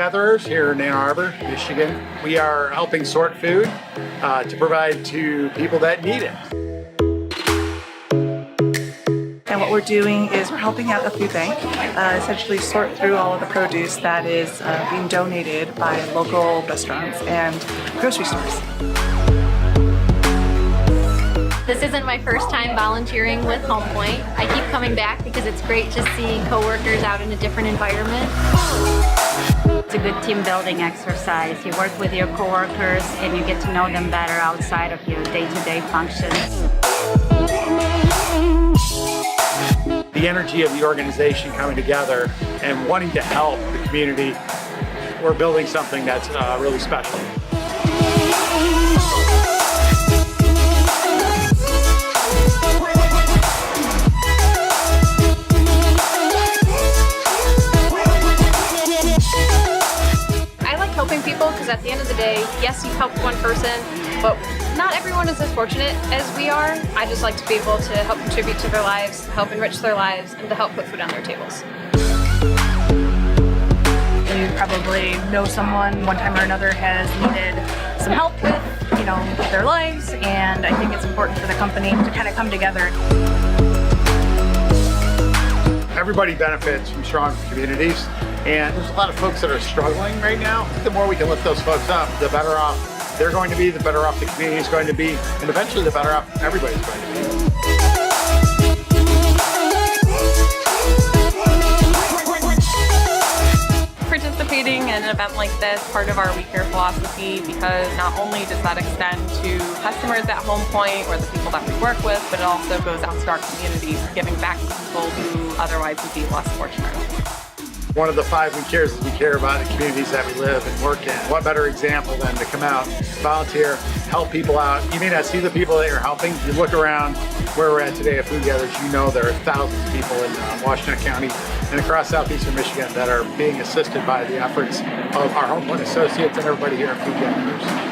gatherers here in Ann Arbor, Michigan. We are helping sort food to provide to people that need it. And what we're doing is we're helping out the food bank, essentially sort through all of the produce that is being donated by local restaurants and grocery stores. This isn't my first time volunteering with Home Point. I keep coming back because it's great to see coworkers out in a different environment. It's a good team building exercise. You work with your coworkers and you get to know them better outside of your day-to-day functions. The energy of the organization coming together and wanting to help the community, we're building something that's really special. Helping people, because at the end of the day, yes, you've helped one person, but not everyone is as fortunate as we are. I just like to be able to help contribute to their lives, help enrich their lives, and to help put food on their tables. You probably know someone one time or another has needed some help with, their lives, and I think it's important for the company to kind of come together. Everybody benefits from strong communities, and there's a lot of folks that are struggling right now. The more we can lift those folks up, the better off they're going to be, the better off the community is going to be, and eventually the better off everybody's going to be. Participating in an event like this, part of our We Care philosophy, because not only does that extend to customers at Home Point or the people that we work with, but it also goes out to our communities, giving back to people who otherwise would be less fortunate. One of the 5 We Cares is we care about the communities that we live and work in. What better example than to come out, volunteer, help people out. You may not see the people that you're helping. You look around where we're at today at Food Gatherers, you know there are thousands of people in Washtenaw County and across southeastern Michigan that are being assisted by the efforts of our Home Point associates and everybody here at Food Gatherers.